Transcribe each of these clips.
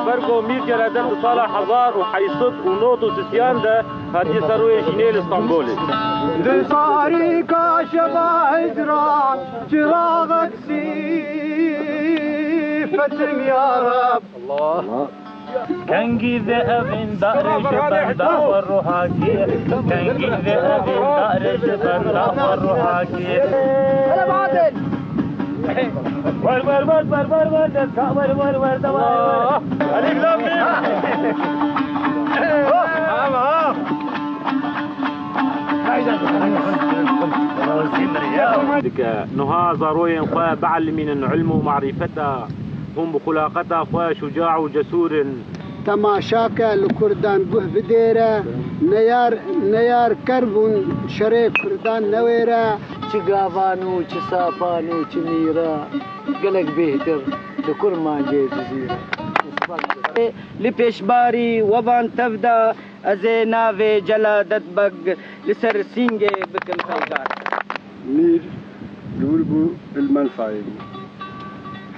برگو میر جردن سال 1000 و 800 و 930 ده هدی سروی جنیل استانبولی دساری کاشفا هجران چراغت سی فتم یا رب الله کنگی ذئبین دار جبنده و روحاکی کنگی ذئبین دار جبنده و روحاکی هلا بعدل ور ور ور ور ور ور دستا ور ور ور دوار عليك لامي نها زاروين خواه بعلمين العلم ومعرفتها هم بخلاقتها خواه شجاع وجسور تماشاك لكردان به بديرة نيار كربون شريك كردان نويرة چه گاوانو چه ساپانو چه میرا گلک بهتر لكل ما جي جزيرة لپیشباری وبان تفدا ازي ناوي جلادت بق لسر سينجي بكن خلقات مير لوربو المنفعي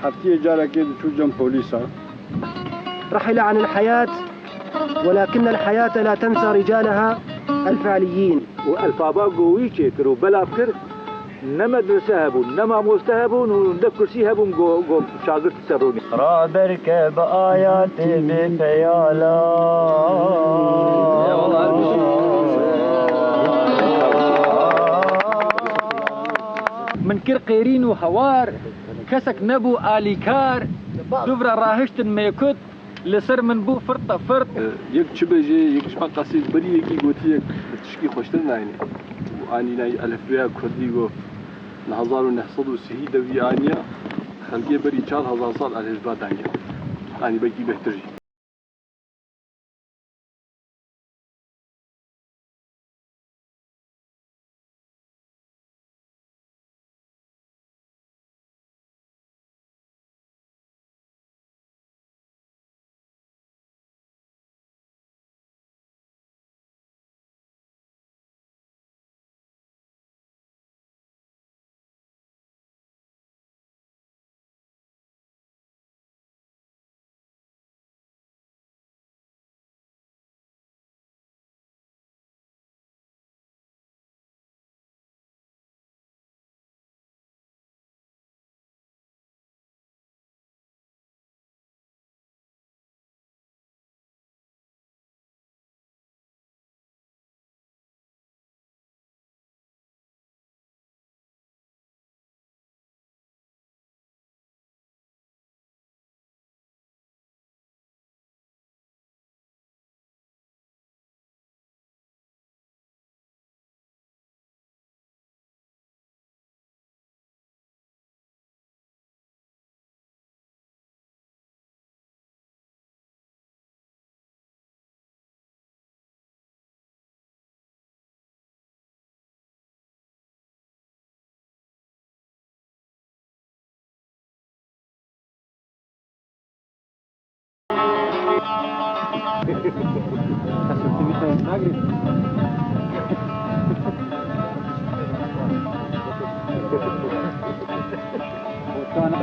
حفتيه جارك توجم بوليسا رحل عن الحياة ولكن الحياة لا تنسى رجالها الفعليين والفابا قوي كيكرو بلا بكر نما درسهبون نما مستهبون وندفكر سيهبون قو شاقرت السروني رابرك بآيات بفيالا من كر قيرين وهوار كسك نبو آليكار دبرا راهشت ميكوت لسر من بو فرطة فرط يك شبجي يك شبا قصيد بري يكي قوتي يك تشكي خوشتر نايني واني ناي ألفريا كردي قو نهزار ونحصد وسهي دوي آنيا خلقية بري 4000 صال على هجبات آنيا آني بكي بهترجي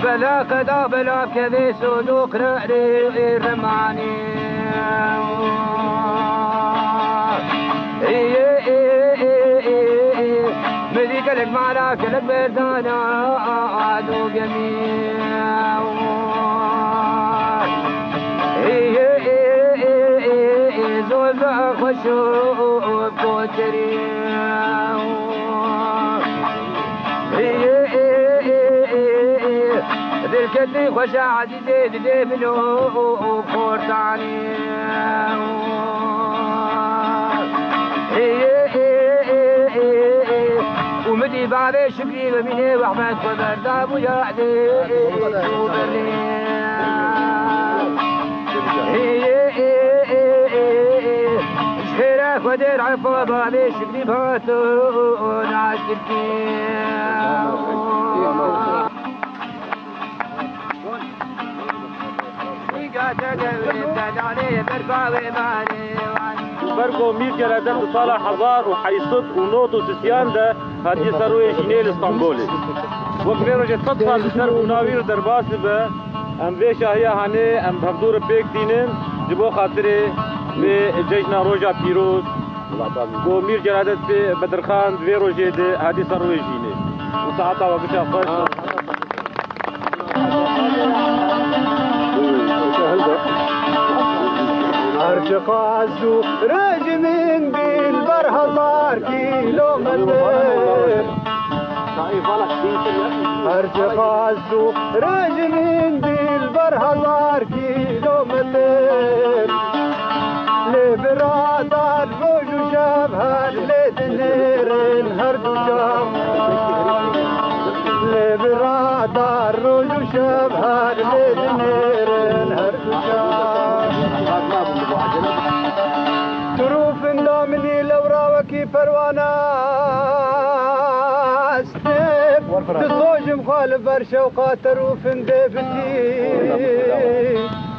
بلا كذا بلا كذي سلوك رأي الرماني معنا كلك بردانا عدو جميع زول خشوب كوتري ذلك اللي خشى عزيزي دي منو بخورتاني ومدي بعد شكري ومني وحمد خبر دابو يا عدي شهيرة خدر عفا بعد شكري باتو نعشر بركو مير جلدت صالح حزار وحيصد ونوت وسسيان ده هاتي سروي جينيل اسطنبولي وكبير رجل تطفى بسر وناوير درباس به ام بيشا هي هاني ام بفدور بيك دينن جبو خاطري بجيشنا روجا بيروز و مير جلدت في بدرخان دوي روجي ده هاتي سروي جينيل وساعتها وقتها فرش أرجق عزو رجمين بالبر 1000 كيلومتر أرجق عزو رجمين بالبر 1000 كيلومتر لبرادر روج شبهر لدنيرن هردو شام لبرادر روج شبهر لدنيرن هردو شام تروف لامني لو راوكي فروانا استيب تزوج مخالف برشا وقات تروف ديفتي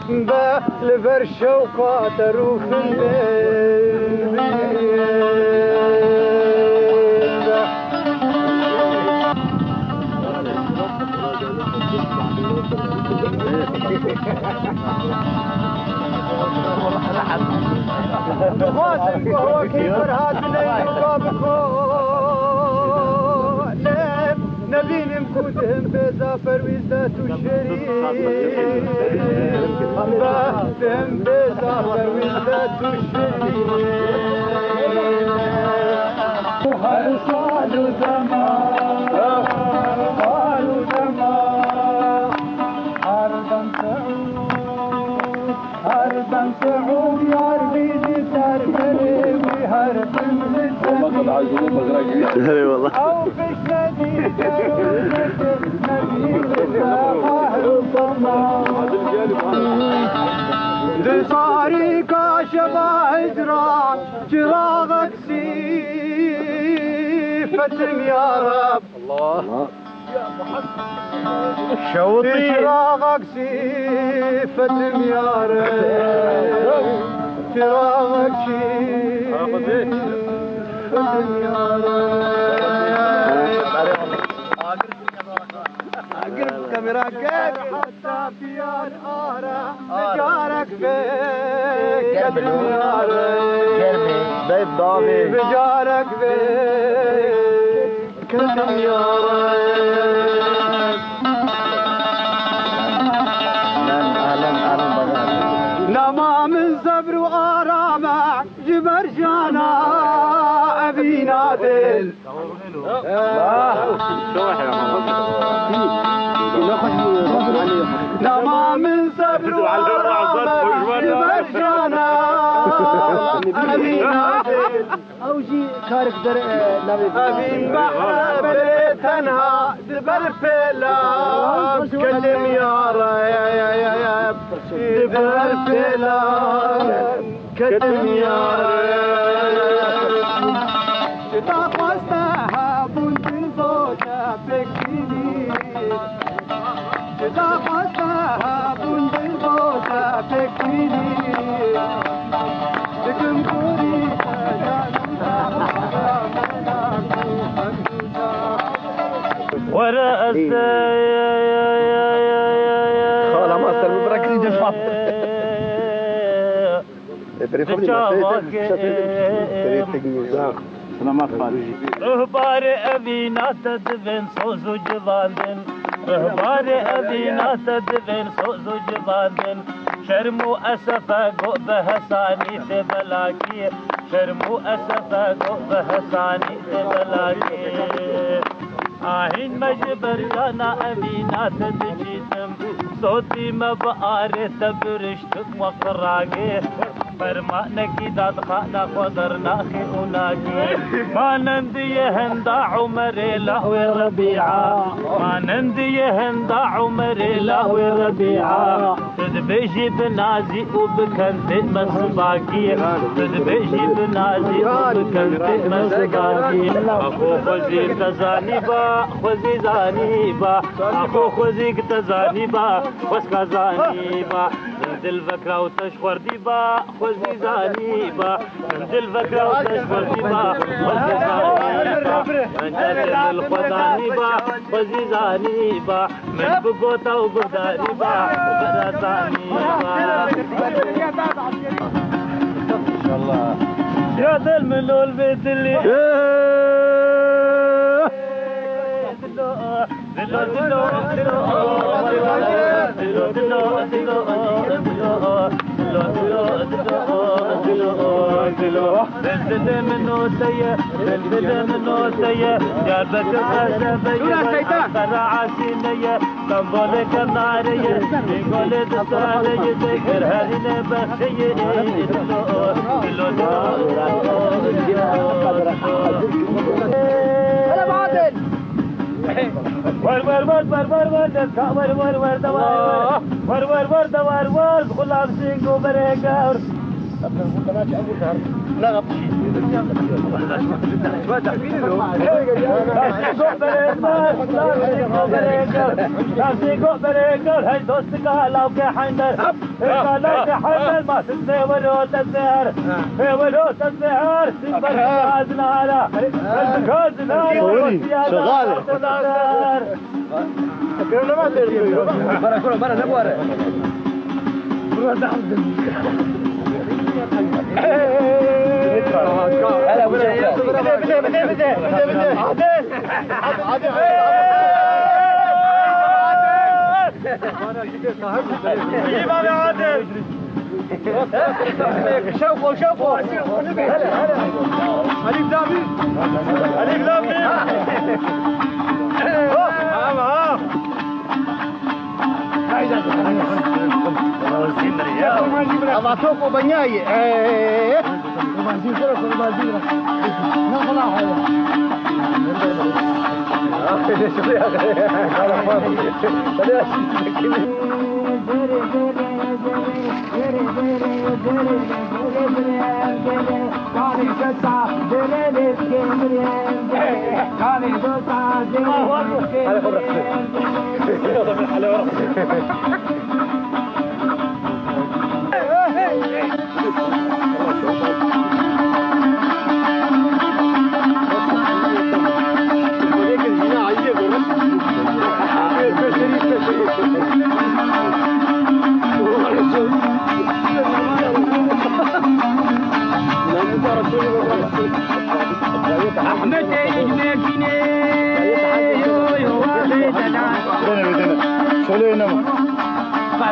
با لبرشا وقات تروف غاسم وهو كيف فرهاتنا يقابكو لب نبين مكودهم بزافر ويزدات الشريف بهم بزافر ويزدات الشريف وهل صالوا زمان صالوا زمان أرضا تعود أرضا تعود يا ربيدي تركني وهرب من اي والله أو في الشديد دصاري كاشف هجران جراغك سيفتم يا رب الله شوطي جراغك سيفتم يا رب جراغك سيفتم يا رب اقرب كاميرا حتى في الآرة بجارك فيك قدم يا رب بيت ضابي بجارك فيك قدم يا رب نما من زبر وآرامة جبر جانا أبي نادل نما من زبر وآرامة جبر جانا أبي نادل أوجي كارك در أبي محبل تنها دبر فيلا كلم يا رب دبر فيلا كلم يا رب تقوستها بنت الزوجة فكريني تقوستها بنت الزوجة فكريني لكن كوري ولا خلاص ما استلم بركز جفاف رهبار أبينا تدفن صوزو جباندن رهبار أبينا تدفن صوزو جباندن شرمو أسفا قوبة هساني تبلاكي شرمو أسفا قوبة هساني تبلاكي آهين مجبر جانا أبينا تدجيتم صوتي مبقاري تبرشتك وقراقي فرمانكي داد خانا خضرنا خيوناكي ما نندي هندا عمري لهوي ربيعة ما نندي هندا عمري لهوي ربيعة تدبيجي بنازي وبكنت مصباكي تدبيجي بنازي وبكنت مصباكي أخو خزيك تزانيبا خزي زانيبا أخو خزيك تزانيبا وسكا زانيبا دل فكرة وتشخور ديبا خوزي زانيبا دل فكرة وتشخور ديبا خوزي زانيبا انجل الخدانيبا خوزي زانيبا من بقوتا وقدانيبا وبدا زانيبا ان شاء الله يا دل ملول بيت اللي ور ور ور ور ور ور دسا ور ور ور دوار ور ور ور دوار ور غلام سينگو بريكار لا غبشي سينگو بريكار هاي دوستك هلاو كحندر هلاو كحندر ما تنسي ولو تسهر ولو تسهر سنبر كازنارا كازنارا شغالة برا نبوره شوفوا شوفوا عليك دامي عليك دامي أبعتوكو بنياي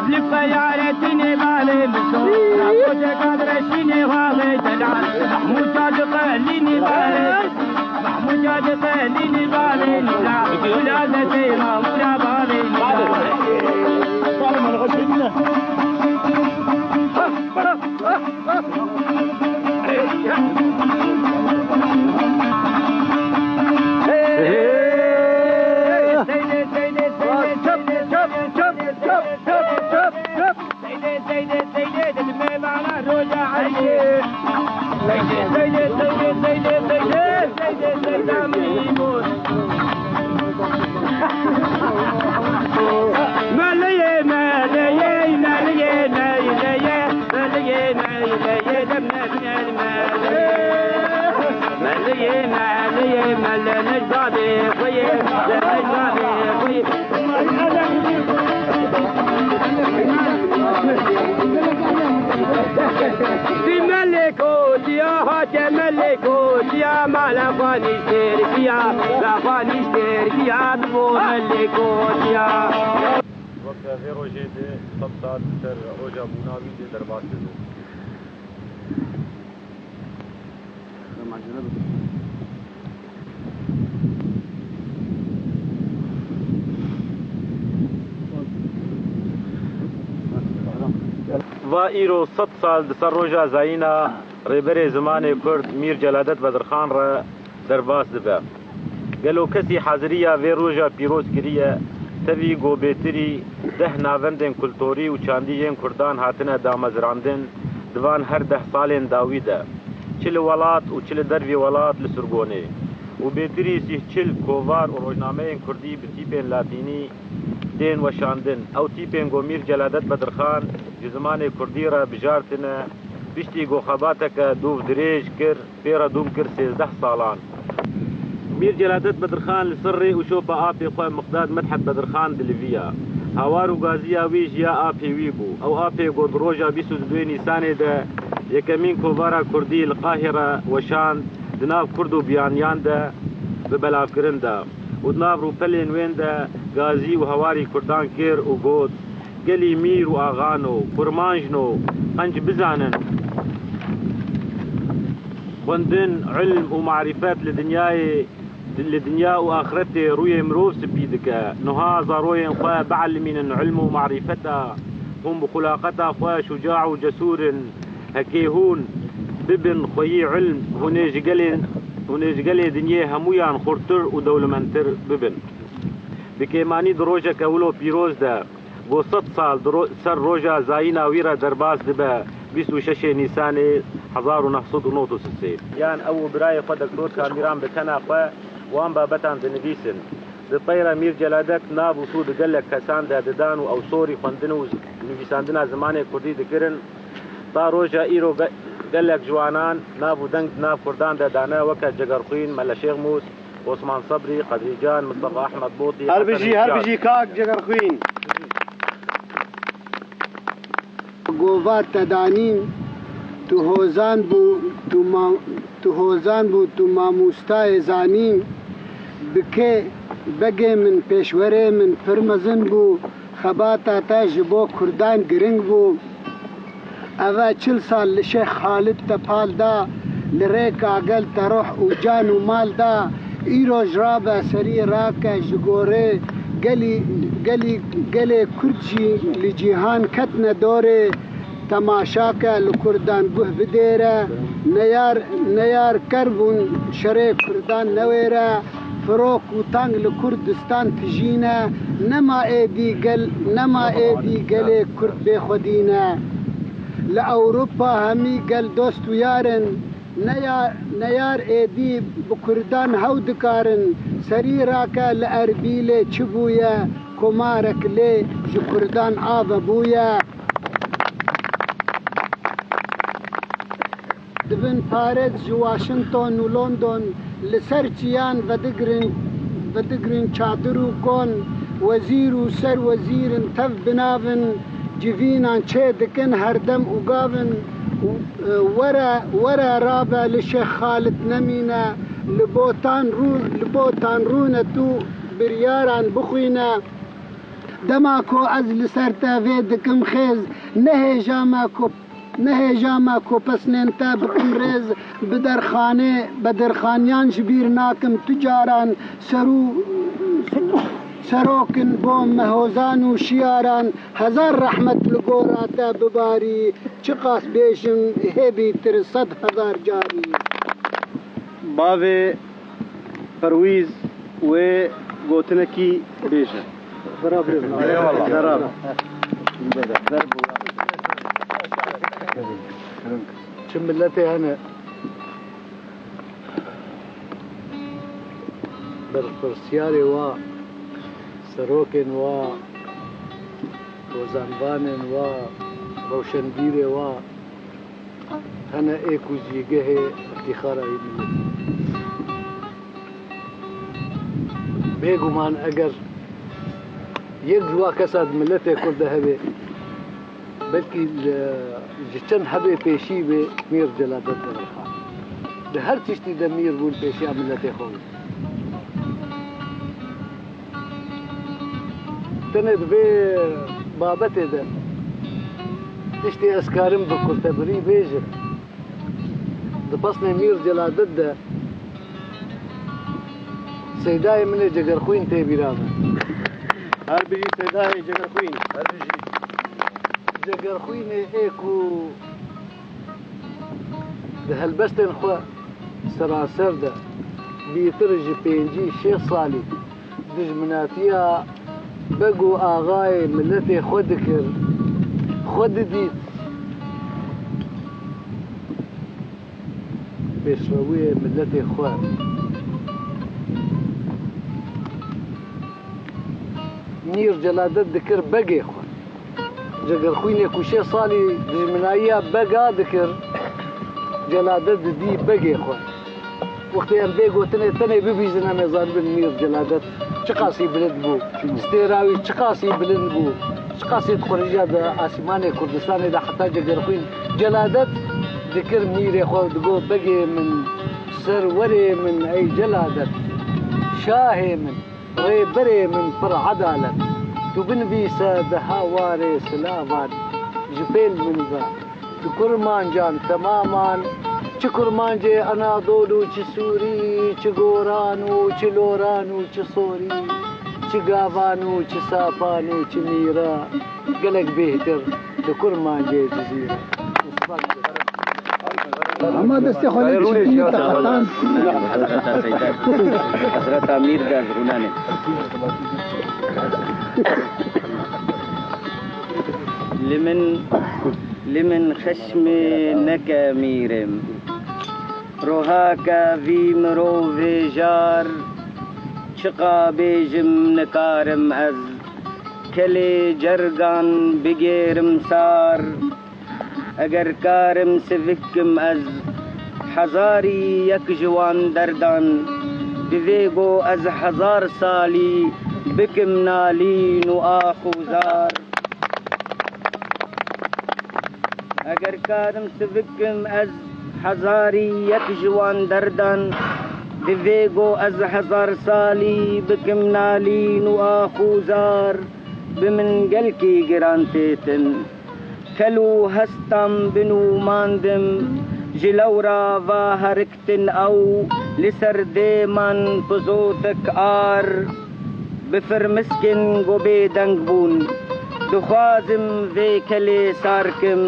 قبل خيارتني بالي مسوق رابوش قدرشيني واغي تدعان محمود جاد قهليني بالي محمود جاد قهليني بالي نزاع ولادتي مامورة بالي ملكوت يا هات ملكوت يا ما لا فاني اشترك يا لا فاني اشترك يا دبو ملكوت يا وقت في روجه دي صد سر روجه بوناوي دي دربات دي و ایرو 100 سال دسر روژا زاینا ریبر زمان کرد میر جلادت بدرخان را درباس دبه گلو کسی حاضریه و روژا پیروز کریه تبی گو بیتری ده ناوندن کلتوری و چاندیین کردان هاتنه دامزراندن دوان هر 10 سالین داویده چل ولات و چل دروی ولات لسرگونه و بیتری سی چل کووار و روجنامه کردی به تیپین لاتینی دین و شاندن او تیپین گو میر جلادت بدرخان زمان کردی را بجارتنه بشتی گو خباتک دوف دریج کر پیرا دوم کر 13 سالان میر جلادت بدرخان لسری و شوپا آپی خواه مقداد مدحت بدرخان دلویا هوار و گازیا ویش یا آپی وی بو او آپی گو دروجا 22 نیسان ده یکمین کووارا کردی القاهره و شاند دناف کرد و بیانیان ده ببلاف کرن ده و دناف رو پلین وین ده گازی و هواری کردان کر و گود قلي مير وآغانو كرمانجنو قنج بزانن بندن علم ومعرفات لدنيا وآخرتي روي مروف سبيدك نها زاروين خواه بعلمين علم ومعرفتا هم بخلاقتا خواه شجاع وجسور هكيهون ببن خوي علم هنيج قلي دنيا همويان خورتر ودولمنتر ببن بكيماني دروجة كولو بيروز ده بو 100 سال سر روجا زاینا ویرا درباس دبه 26 نیسان 1993 یان او برای خود دکتور کامیران بکنه خواه وان بابتان دنویسن دطیره میر جلادت ناب وصود قلق کسان ده ددان و او سوری خوندن و نویساندن زمان کردی دکرن تا روجا ایرو قلق جوانان ناب و دنگ ناب کردان ده دانه وکا جگرخوین ملا شیخ موس عثمان صبري قدري جان مصطفى احمد بوطي هربجي كاك جگرخوین گووات تدانین تو هوزان بو تو ماموستای زانین بکه بگه من پیشوره من پرمزن بو خباتا تا جبو کردان گرنگ بو اوه 40 سال لشیخ خالد تپال دا لریک آگل تروح و جان و مال دا ایرو جرابه سری راکه جگوره گلی کردجی لجیهان کتن دوره تماشاکه لکردان گوه بدیره نیار کربون شره کردان نویره فروک و تنگ لکردستان تجینه نما ایدی گل کرد بی خودینه لأوروپا همی گل دوست و یارن نیار ایدی بکردان هاو دکارن سری راکه لأربیل چبویه کمارک لی جکردان آب بویه دبن پاريس جو واشنطن و لندن لسر چیان و دگرن چادرو کن وزیر و سر وزیرن تف بناون جوینان چه دکن هر دم اگاون ورا رابع لشيخ خالد نمینه لبوتان رونه تو بریاران بخوینه دماکو از لسرتا ویدکم خیز نهجاما کو پسننتا بکم ریز بدرخانیان جبیر ناکم تجاران سروکن بوم مهوزان و شیاران هزار رحمت لگوراتا بباری چقاس بیشم هبی تر 100,000 جاری باوی پرویز و گوتنکی بیشه برابر چه ملتی هنه برفرسیاری و سروکن و وزنبانن و روشنگیر و هنه ایکو جیگه افتخار ای ملتی بگمان اگر یک جوا کساد ملت کرده هبه بلكي جتن حبي بيشي بمير جلادة الخان ده هر تشتي دمير بول بيشي عملتي خوي تند بي بابتي ده تشتي اسكارم بكرتبري بيجر دبصني مير جلادة ده سيداي من جگر خوين تيبي راما هر بيجي سيداي جگر خوين هر بيجي جگر خوين ايكو ده هالبستن خو سراسر ده بيترج بينجي شي صالي دجمناتيا بقو آغاي ملتي خودكر خود ديت بيشروية ملتي خواه مير جلادت دكر بقي خو جگر خويني كوشي صالي دجمنايا بقى دكر جلادت دي بقي خو وقتي ام بيقو تني ببيزنا ميزان بالمير جلادت چقاسي بلند بو استيراوي چقاسي بلند بو چقاسي تخرجا دا آسماني كردستاني دا حتى جگر خوين جلادت دكر ميري خو دقو بقي من سروري من اي جلادت شاهي من غيبري من فر عدالة تبن بيسا دهاواري سلامان جبيل من ذا تكرمان جان تماما چكرمان جي اناضولو چي سوري چي غورانو چي لورانو چي صوري چي غابانو چي ساپانو چي ميرا قلق بيهتر تكرمان جي جزيرة اما دستی خالی بشتی تقطان حضرت امیر در رونانه لمن خشم نکا میرم روحاکا وی مرو ویجار چقا بیجم نکارم از کلی جرگان بگیرم سار اگر کارم سفکم از هزاری یک جوان دردان دویگو از 1000 سالی بکم نالین و آخوزار اگر کارم سفکم از هزاری یک جوان دردان دویگو از 1000 سالی بکم نالین و آخوزار بمن گلکی گران تیتن کلو هستم بنو ماندم جلورا و هرکتن او لسر دیمان پزوتک آر بفرمسکن گو بیدنگ بون دخوازم وی کلی سارکم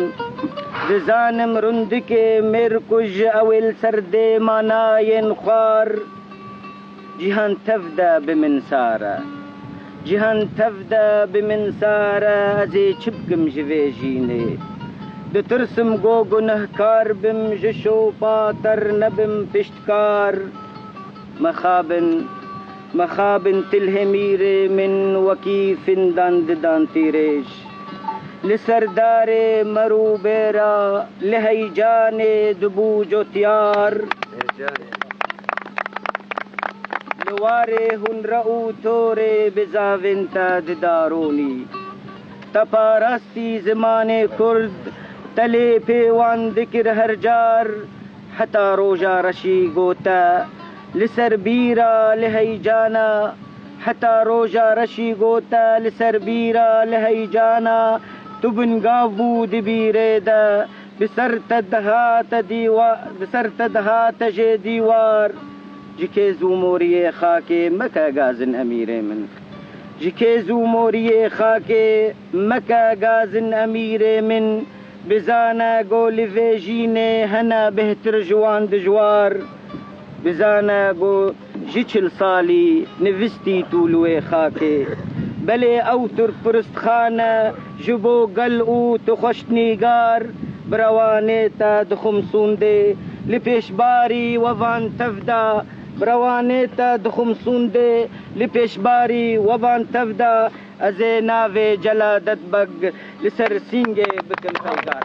دزانم رندک مرکج اول سر دیماناین خوار جهان تفدا بمن سارا جهان تفدا بمن سارا ازي چبكم جويجيني دترسم گو گنهكار بم جشو پاتر نبم پشتكار مخابن تلهمير من وكيف دان تيريش لسردار مرو بيرا لهيجان دبو جو تيار لواره هن رأو توره بزاوینتا ددارونی تپارستی زمان کرد تلی پیوان ذکر هر جار حتی روژا رشی گوتا لسر بیرا لهی جانا حتی روژا رشی گوتا لسر بیرا لهی جانا تبن گاو دبیره دا بسر تدهات جه دیوار جکیزو موری خاکه مکا گازن امیر من جکیزو موری خاکه مکا گازن امیر من بزانا گو لفیجینه هنا بهتر جوان دجوار بزانا گو جچل سالی نوستی طولوی خاکه بله او تر پرست خانه جبو گل او تو خوشنیگار بروانه تا دخمسونده لپیشباری ووان تفدا بروانه تا دخمسونده لپیشباری ووان تفدا از ناوی جلادت بگ لسر سینگه بکن خیگار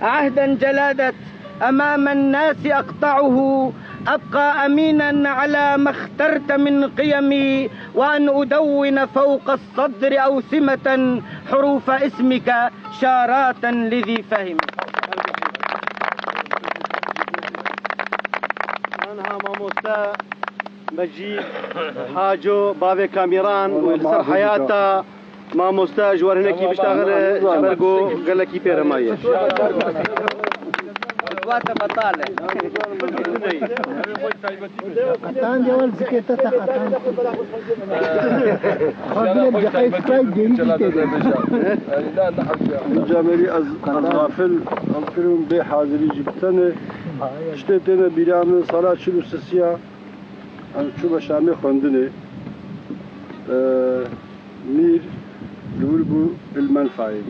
عهدا جلادت امام الناس اقطعه أبقى أمينا على ما اخترت من قيمي وأن أدون فوق الصدر أوسمة حروف اسمك شارات لذي فهم. أنا ماموستا مجيد حاجو بابي كاميران والسر حياته ماموستا جوار هناك بيشتغل جبرجو قال لك يبيرمايه قطان جوال زكيتة قطان خبر الجحيف كاي جريد كده جامري از غافل غافلون به حاضری جبتنه اشتتنا بیرام صلاة شلو سسیا ان چوب شامی خوندنه میر لول بو المنفعی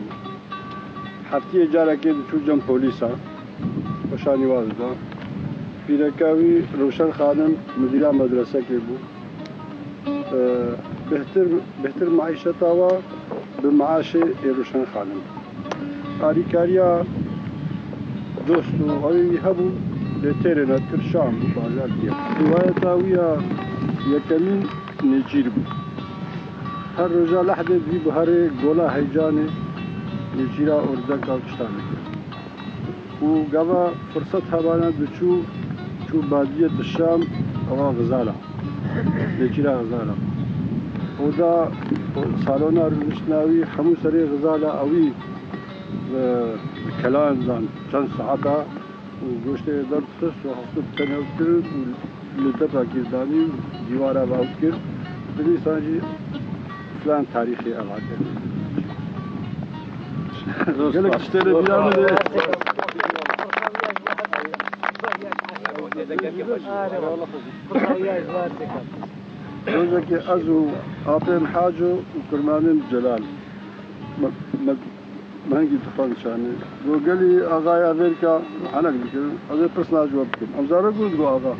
هفته جاره که چو جم پلیسا وشانی وازدا پیرکاوی روشن خانم مدیر مدرسه که بو بهتر معیشت آوا به معاش روشن خانم کاریکاریا دوست و هایی هبو لتر نکر شام بو بازار دیا روایت آویا یکمین نجیر بو هر روزا لحظه بی بهار گولا هیجانه نجیرا اردک آوشتانه و قبا فرصت هبانا دچو چو بادیه الشام أو غزالة نجيرا غزالة ودا صالونا رمشناوي حمو سري غزالة أوي كلام زان كان ساعتا وجوشت درد خص وحصل تناول كرد ولدبا كرداني ديوارا باوت كرد بدي سانجي فلان تاريخي أبعد قالك تشتري بيعمل روزك أزو أعطيهم حاجة وكرمانين جلال ما هنجي تفهم شاني قال لي أغايا أمريكا أنا قلت هذا برسنا جوابكم أمزارة قلت له أغا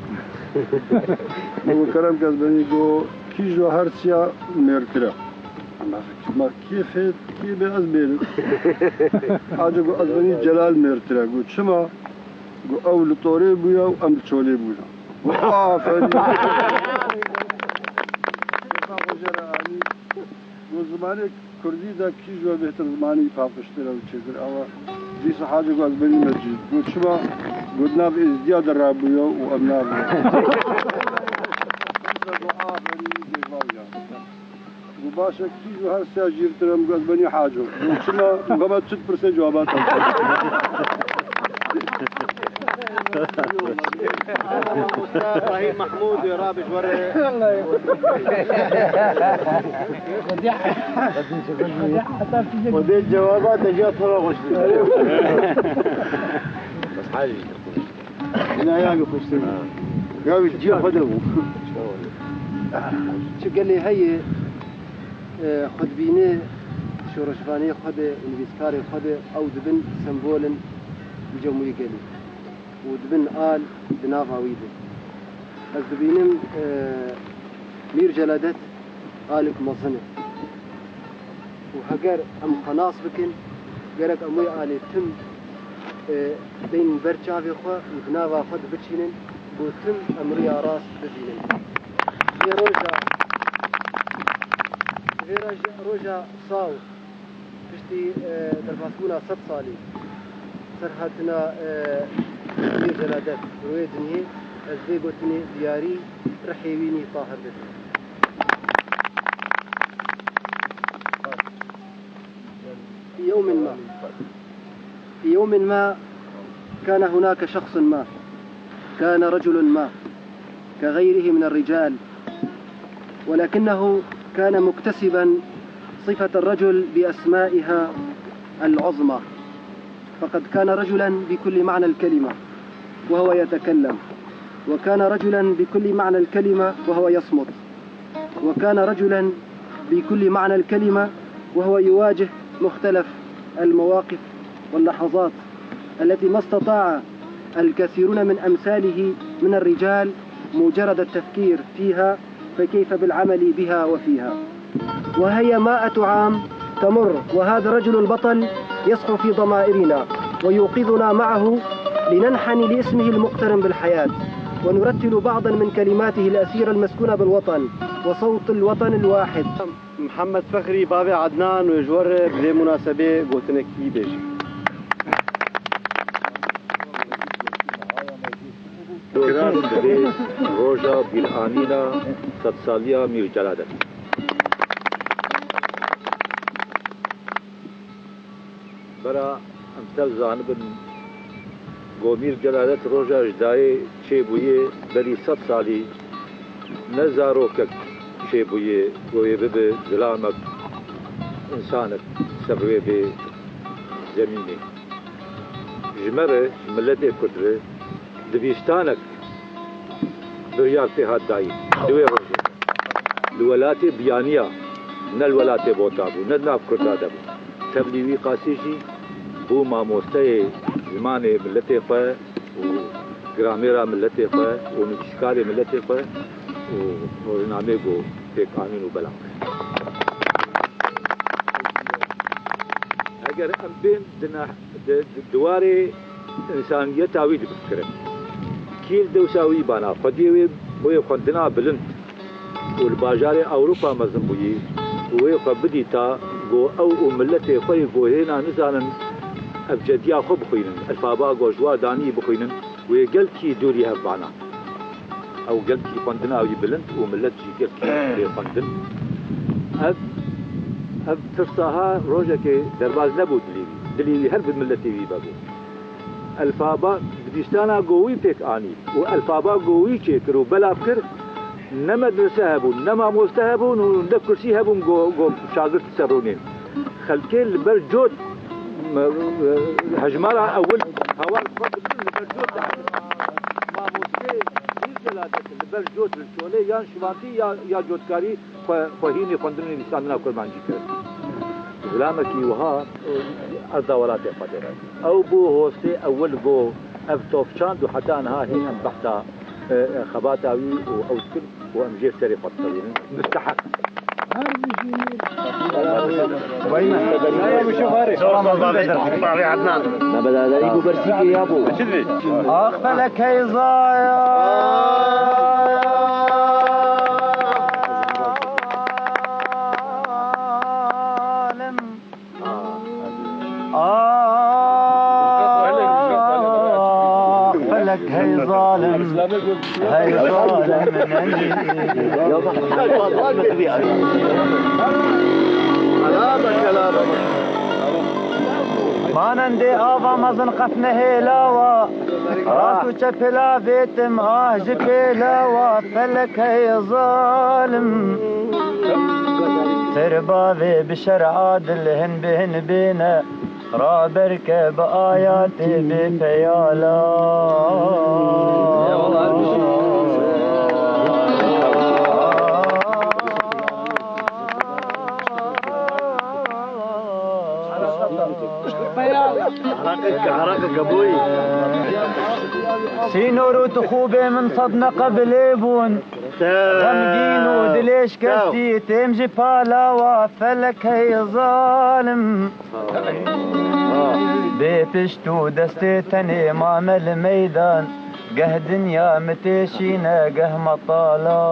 هو كلام كذبني قو كيجو هرسيا ميركرا ما كيف أزبير حاجة قو أزبني جلال ميركرا قلت شما قو أول طوري بويا وأم تشولي بويا فاني زمانه کردی دا کیجوا بهتر زمانی پاپشتر و چیزر اوا دیس حاجه گاز بنی مسجد گفت شما گفتنا به ازدیاد رابطه و امناب وباشا كيجو هسه جيرترم قال بني حاجه شما قبل 6% جوابات ابراهيم محمود رابش ورا ودي الجوابات جات ورا غش بس حاجه هنا يا خش قال تجي خدمه شو قال لي هي خد بيني شورشفاني خد انفيسكاري خد او دبن سمبولن بجموي قالي ودبن آل بنافا ويده بس دبينم مير جلادت آلك مصنع وهجر أم قناص بكن جرك أمي آلي تم بين برشافي خوا وبنافا خد بتشينن وتم أمري راس بزينن في روجا صاو كشتي درباسمونا 6 صالي سرحتنا مير جلادت روية دنيا أزدي قلتني دياري رحيويني طاهر بك في يوم ما كان هناك شخص ما كان رجل ما كغيره من الرجال ولكنه كان مكتسبا صفة الرجل بأسمائها العظمى فقد كان رجلا بكل معنى الكلمة وهو يتكلم وكان رجلا بكل معنى الكلمة وهو يصمت وكان رجلا بكل معنى الكلمة وهو يواجه مختلف المواقف واللحظات التي ما استطاع الكثيرون من أمثاله من الرجال مجرد التفكير فيها فكيف بالعمل بها وفيها. وهي 100 عام تمر وهذا الرجل البطل يصحو في ضمائرنا ويوقظنا معه لننحني لاسمه المقترن بالحياة ونرتل بعضا من كلماته الأسيرة المسكونة بالوطن وصوت الوطن الواحد. محمد فخري بابي عدنان وجور بمناسبة قوتنكي بيجي روجا بالآنينا تتصاليا مير جلادة برا امتل زانبن گومیر جلالت روجا جدای چه بویه بری 100 سالی نزارو که چه بویه گویه به ظلامک انسانک سبوی به زمینی جمره ملت کتره دبیستانک بریار تهاد دایی دوی روجه الولات بیانیا نه الولات بوتابو نه ناف کرتاده بو تبلیوی قاسیجی بو ماموسته زمان ملت خواه و گراميرا ملت خواه و نوشکار ملت خواه و روزنامه گو پیک آمین و بلانک اگر ام بین دوار انسانیت آوی دی بفکرم کیل دوساوی بانا خودیوی بوی خوندنا بلند و الباجار اوروپا مزن بویی وی خو بدی تا گو او ملت خوی گو هینا نزانن ابجدیا خو بخوینن الفابا گو جوا دانی بخوینن وی گل کی دوری هفانا او گل کی خوندنا اوی بلند و ملت جی گل کی خوندن اب ترساها روجه که درباز نبود دلیوی هر بد ملتی وی بابو الفابا بدیستانا گوی پیک آنی و الفابا گوی چه کرو بلا فکر نه مدرسه هبون نه ماموسته هبون و نه کرسی هبون گو شاگرد سرونین خلکه لبر جود هجمارا اول هوا الفضل لبر جود ماموسته این جلادت لبر جود للشوله یا شوانتی یا جودکاری خوهینی خوندرنی لیساندنا کرمانجی کرد ظلامکی وها ارضا ولاتی قدره او بو هوسته اول گو افتوفچاند و حتی انها هین ام بحثا خباتاوي او سكر وامجير سري قطرين مستحق ما بدا ذلك برسيكي يا ابو اخفلك هي ظالم هاي ظالم ما نندي آفا مزن قفنه هلاوة راسو چپلا بيتم جبلاوة فلك هاي ظالم ترباوي بشر عادل هن بهن بينا رابرك بآياتي بفيالا حركة قبوي سينورو تخوبي من صدنا قبل بون غمقين ودليش كستي تمجي بالاوا فلك هي ظالم بيتشتو دستي تاني مامل الميدان قه دنيا متشينا قه مطالا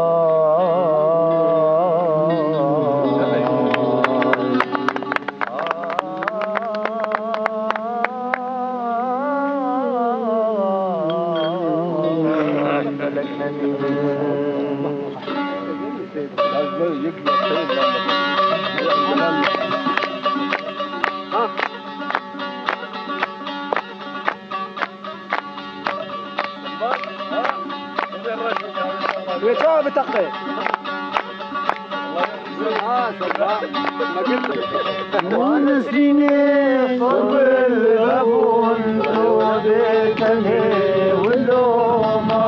ويتوه بتقي ونسيني صوب الغبون وبيتني واللومة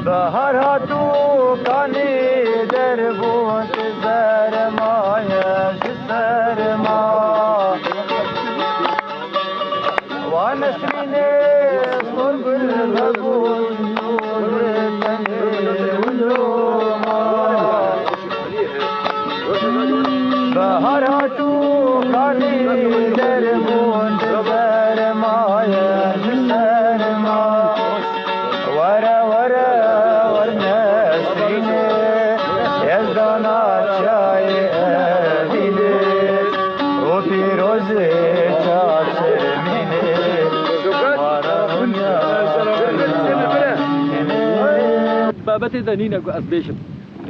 بهراتو كاني دربون تزار مايا جسر ما ونسيني صوب الغبون بهراتو كاني دربون تزار مايا جسر ما ورا ورا ورنسيني بابت دنينا جو أسبيشم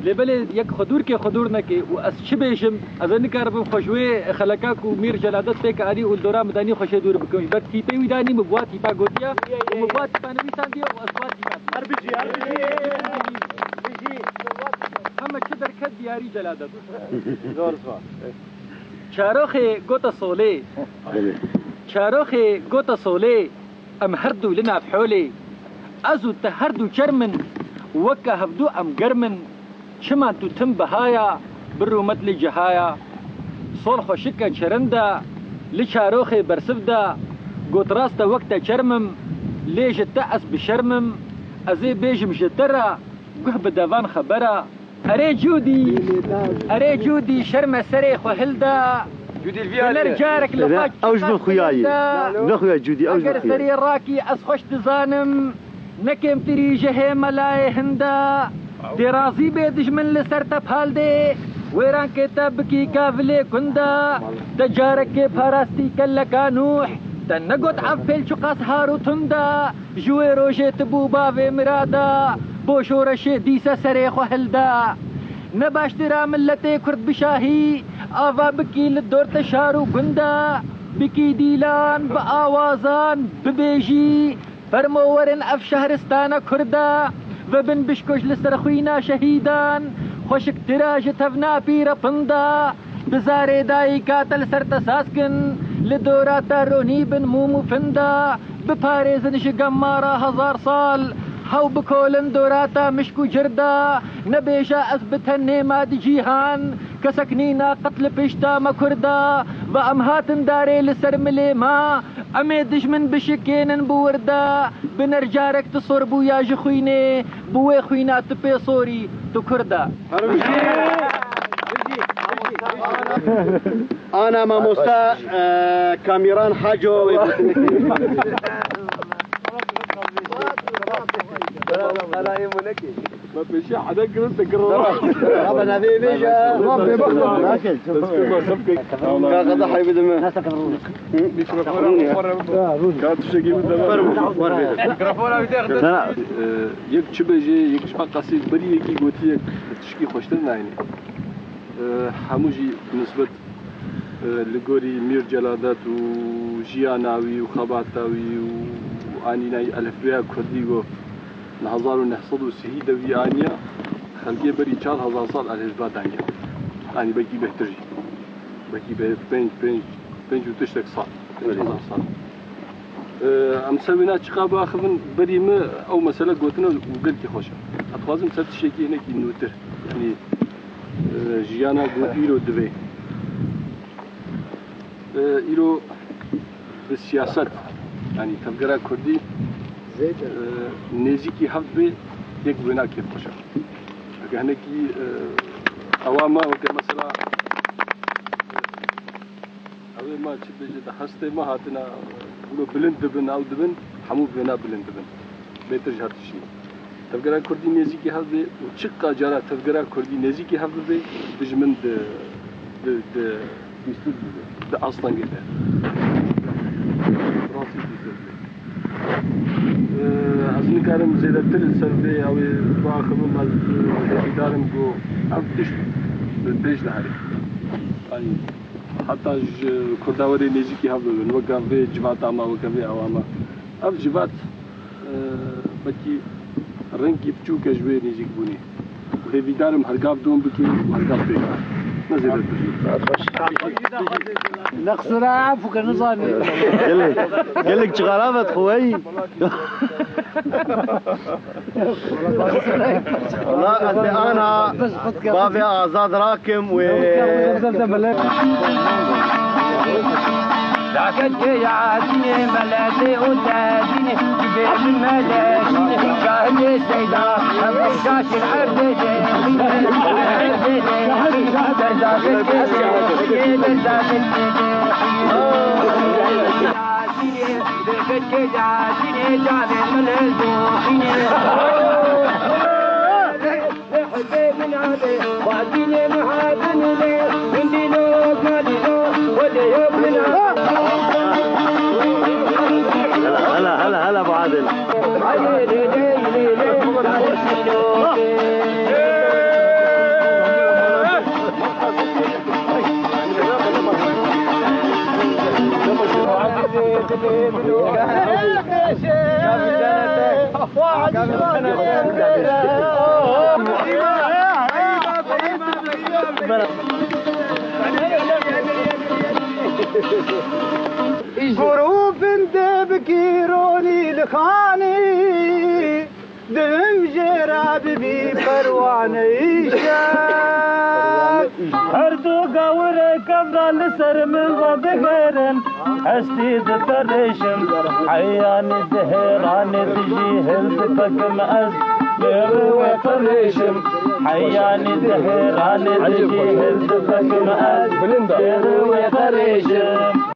لبلد يك خدور كي خدورنا كي وأسشبيشم أظن كارب خوشوي خلكاك ومير جلادات بيك عادي والدورة مداني خوش دور بكوش بس تيبي وداني مبوات تيبا قوتيا ومبوات تيبا نبي سانديا وأسوات تيبا أربجي هم كدر كد دياري جلادات شاروخي قوتا صولي شاروخي قوتا صولي أم هردو لنا بحولي أزو تهردو شرمن وكا هفدو أم قرمن شمان تو تم بهايا برو مدلي جهايا صول خوشكا شرندا لشاروخي برسفدا قوت راستا وقتا شرمم ليش التأس بشرمم أزي بيجم جترا قه بدافان خبرا أري جودي شرم سريخ وهلدا جودي الفيالي نرجارك لفاك أوجب خوياي نخويا جودي أوجب أقر سري راكي أسخش تزانم نكم تري جهي ملاي هندا درازي بيدش من لسرتا بهالدي ويران كتابكي كافلي كندا تجارك فراستي كلكا نوح تنقود عفل شقاس هارو تندا جوي روشي تبو بافي مرادا بوشورش ديسا سريخ وهلدا نباشترا ملتي كرد بشاهي آفا بكي للدور تشارو قندا بكي ديلان بآوازان ببيجي فرمورن اف شهرستانا كردا وبن بشكوش لسرخوينا شهيدان خوشك تراج تفنا بيرا پندا بزاري داي قاتل سرتساسكن لدوراتا روني بن مومو فندا بپاريزنش قمارا 1000 سال هاو بكولن دوراتا مشكو جردا نبيشا اثبتن ماد جيهان كسكنينا قتل بشتا مكردا وامهاتن داري لسرملي ما اميدش من بشكين بوردا بنرجارك تصربو يا جخويني بوي خوينا تبي صوري تكردا أنا ما مستا كاميران حاجو ما بيشي حدا قرنت قرر ربنا ذي بيجا ربي بخلص قاعد حي بدم كانت شيء يك شبجي يك شبه قصيد بري يكي قوتي يك تشكي خوشترنا يعني هموجي بالنسبة لقوري مير جلادات وجياناوي وخباتاوي وآنيناي ألفريا كرديغو نهزار ونحصد وسهيدة في آنيا خلقية بري 4000 سال على الهجبات آنيا آني بكي بهترجي بكي بنج وتشتك سال 5000 سال ام سوينا شقابة أخذن بري ما أو مسألة قوتنا وقلت خوشة أتخوازم سبت شيكي هناك نوتر يعني جيانا إيرو دبي إيرو بالسياسات يعني تفكرة كردي نزيكي حفظ يك بنا كيف خوشة هناكي أواما وكمثلا أول ما تبي تحسته ما هاتنا ولو بلند دبن أو دبن حمو بنا بلند دبن بيترج هات الشيء تفكرة كردي نزيكي حفظ وشقة جرا تفكرة كردي نزيكي حفظ بجمن د أصلا كده راسي أظن كارم زي التل سربي أو باخذ ما دارم جو أفتش بيج لهاري يعني حتى كرداوري نيجي هذا وقع في جبات أما وقع في أواما أف جبات بكي رنكي بتشو كجوي نيجي بوني وهي دارم هرقاب دوم بكي هرقاب بيك نزيد نقصر عفوك نظامي قال لك شغالات خوي والله انا بابي ازاد راكم و لكن يا عادي ملاتي وداديني جبال الملاشيني قاهل السيدة شاش العرد هلا ابو عادل غروب بكيروني لخاني دم جراب بي پروانه شب هر دو گور کبرا لسر من و بگرن هستی دترشم حیان دهران دجی هلد بکم از میر و فرشم حیان دهران دجی هلد بکم از میر و فرشم